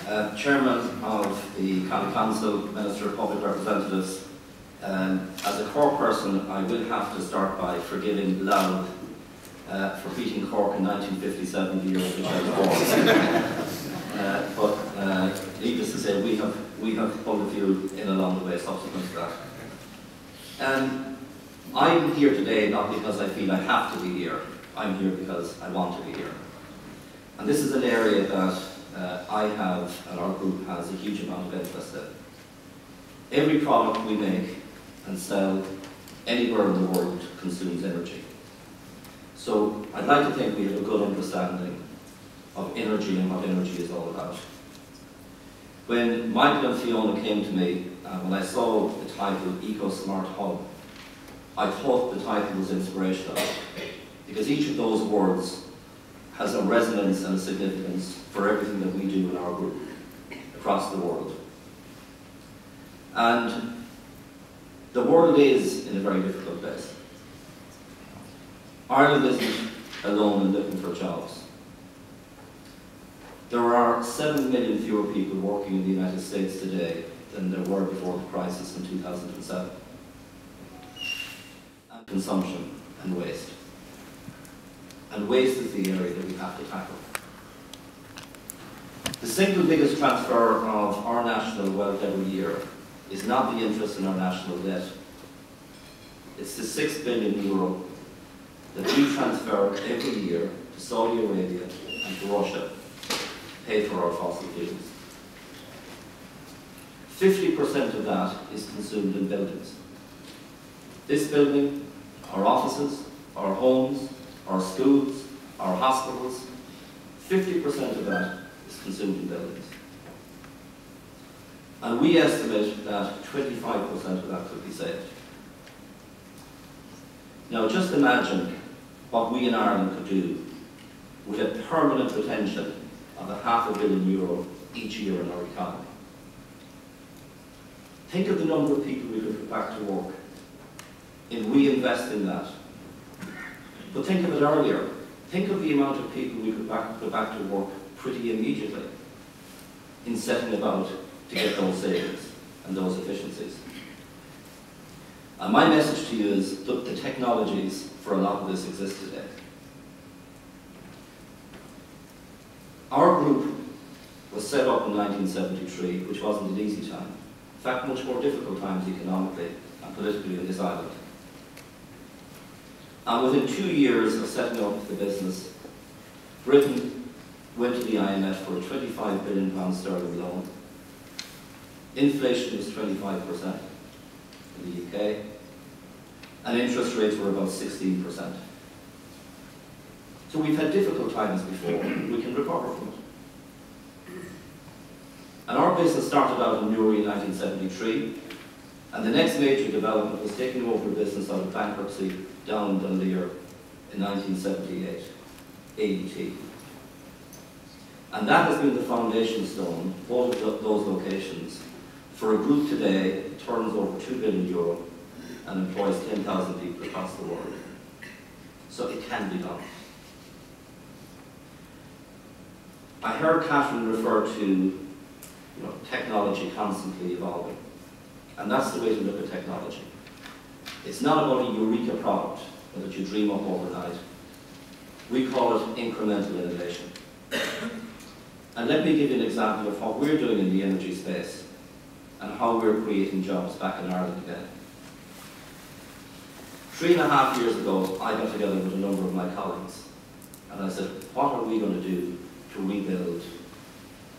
Chairman of the County Council, Minister of Public Representatives, as a Cork person, I will have to start by forgiving Louth for beating Cork in 1957, the year of which I was born. But needless to say, we have pulled a few in along the way subsequent to that. I'm here today not because I feel I have to be here. I'm here because I want to be here. And this is an area that I have, and our group has, a huge amount of interest in. Every product we make and sell anywhere in the world consumes energy. So I'd like to think we have a good understanding of energy and what energy is all about. When Michael and Fiona came to me, when I saw the title Eco Smart Hub, I thought the title was inspirational, because each of those words has a resonance and a significance for everything that we do in our group across the world. And the world is in a very difficult place. Ireland isn't alone in looking for jobs. There are 7 million fewer people working in the United States today than there were before the crisis in 2007. And consumption and waste. And waste is the area that we have to tackle. The single biggest transfer of our national wealth every year is not the interest in our national debt. It's the €6 billion that we transfer every year to Saudi Arabia and to Russia to pay for our fossil fuels. 50% of that is consumed in buildings. This building, our offices, our homes, our schools, our hospitals, 50% of that is consumed in buildings. And we estimate that 25% of that could be saved. Now just imagine what we in Ireland could do with a permanent retention of €500 million each year in our economy. Think of the number of people we could put back to work if we invest in that. But think of it earlier. Think of the amount of people we could put back to work pretty immediately in setting about to get those savings and those efficiencies. And my message to you is, look, the technologies for a lot of this exist today. Our group was set up in 1973, which wasn't an easy time. In fact, much more difficult times economically and politically in this island. And within 2 years of setting up the business, Britain went to the IMF for a £25 billion sterling loan. Inflation was 25% in the UK, and interest rates were about 16%. So we've had difficult times before, we can recover from it. And our business started out in Newry in 1973, and the next major development was taking over a business out of bankruptcy down in Dunleer in 1978, AET. And that has been the foundation stone, both of those locations, for a group today that turns over €2 billion and employs 10,000 people across the world. So it can be done. I heard Catherine refer to technology constantly evolving. And that's the way to look at technology. It's not about a eureka product that you dream up overnight. We call it incremental innovation. And let me give you an example of what we're doing in the energy space and how we're creating jobs back in Ireland again. 3.5 years ago, I got together with a number of my colleagues and I said, what are we going to do to rebuild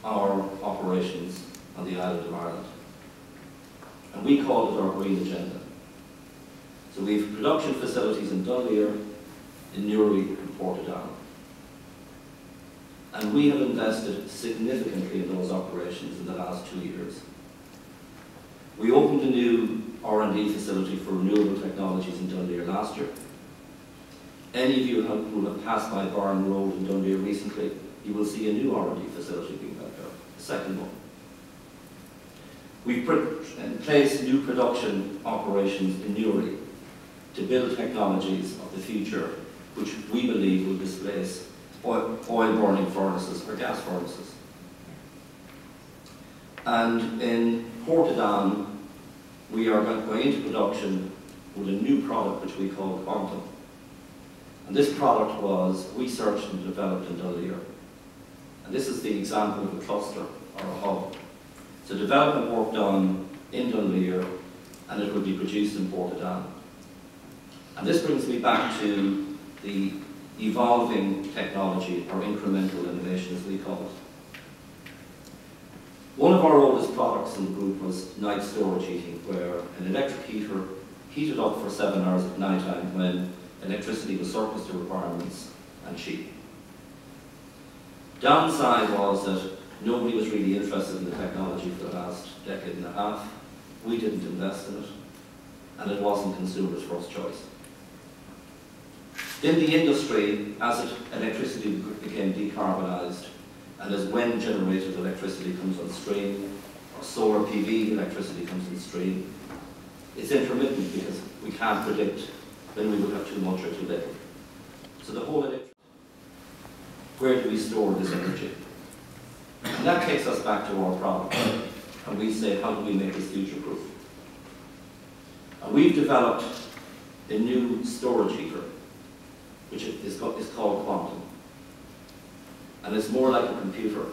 our operations on the island of Ireland? And we called it our Green Agenda. So we have production facilities in Dunleer, in Newry and Portadown. And we have invested significantly in those operations in the last 2 years. We opened a new R&D facility for renewable technologies in Dunleer last year. Any of you who have passed by Barn Road in Dunleer recently, you will see a new R&D facility being built there, the second one. We've put in place new production operations in Newry to build technologies of the future which we believe will displace oil burning furnaces or gas furnaces. And in Portadown, we are going into production with a new product which we call Quantum. And this product was researched and developed in Dunleer. And this is the example of a cluster or a hub. So development work done in Dunleer, and it will be produced in Portadown. And this brings me back to the evolving technology, or incremental innovation as we call it. One of our oldest products in the group was night storage heating, where an electric heater heated up for 7 hours at night time when electricity was surplus to requirements and cheap. Downside was that nobody was really interested in the technology for the last decade and a half. We didn't invest in it, and it wasn't consumers' first choice. In the industry, as electricity became decarbonised, and as wind-generated electricity comes on stream, or solar PV electricity comes on stream, it's intermittent because we can't predict when we will have too much or too little. So the whole electricity, where do we store this energy? And that takes us back to our problem. And we say, how do we make this future-proof? And we've developed a new storage heater, which is called Quantum. And it's more like a computer,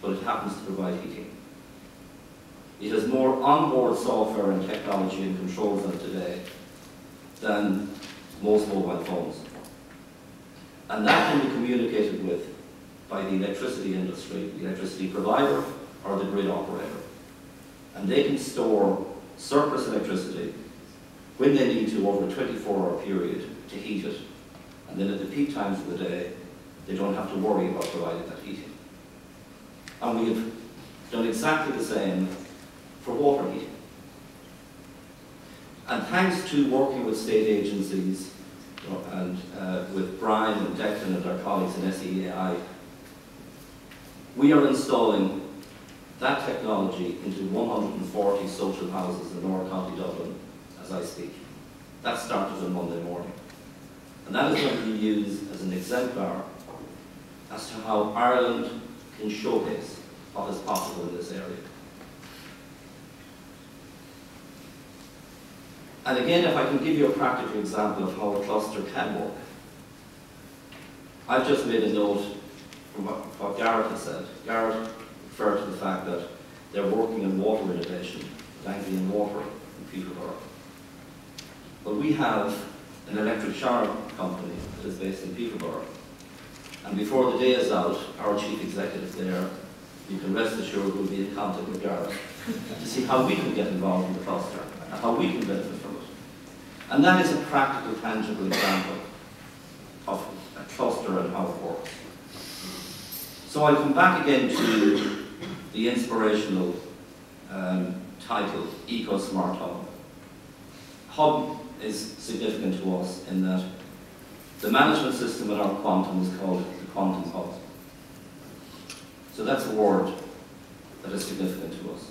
but it happens to provide heating. It has more onboard software and technology and controls on it today than most mobile phones. And that can be communicated with by the electricity industry, the electricity provider, or the grid operator. And they can store surplus electricity when they need to over a 24-hour period to heat it. And then at the peak times of the day, they don't have to worry about providing that heating. And we have done exactly the same for water heating. And thanks to working with state agencies, and with Brian and Declan and our colleagues in SEAI, we are installing that technology into 140 social houses in North County Dublin as I speak. That started on Monday morning. And that is going to be used as an exemplar as to how Ireland can showcase what is possible in this area. And again, if I can give you a practical example of how a cluster can work. I've just made a note from what Garrett has said. Garrett referred to the fact that they're working in water innovation, Langley Water in Peterborough. Well, we have an electric shower company that is based in Peterborough. And before the day is out, our chief executive there, you can rest assured we'll be in contact with Garrett to see how we can get involved in the cluster and how we can benefit from it. And that is a practical, tangible example of a cluster and how it works. So I'll come back again to the inspirational title, Eco Smart Hub. Hub is significant to us in that the management system in our Quantum is called the Quantum Hub. So that's a word that is significant to us.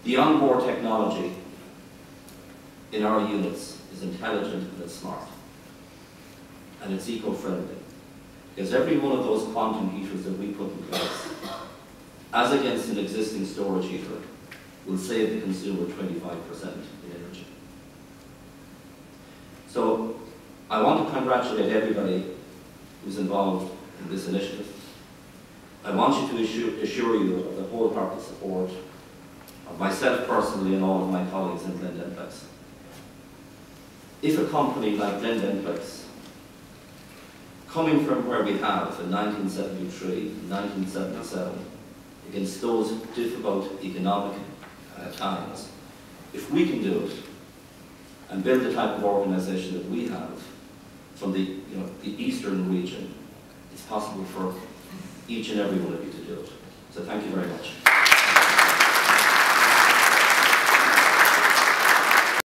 The onboard technology in our units is intelligent and it's smart. And it's eco-friendly. Because every one of those quantum heaters that we put in place, as against an existing storage heater, will save the consumer 25% in energy. So I want to congratulate everybody who's involved in this initiative. I want you to assure you of the wholehearted support of myself personally and all of my colleagues in Glen Dimplex. If a company like Glen Dimplex, coming from where we have in 1973, 1977, against those difficult economic times, if we can do it and build the type of organisation that we have from the eastern region, it's possible for each and every one of you to do it. So thank you very much.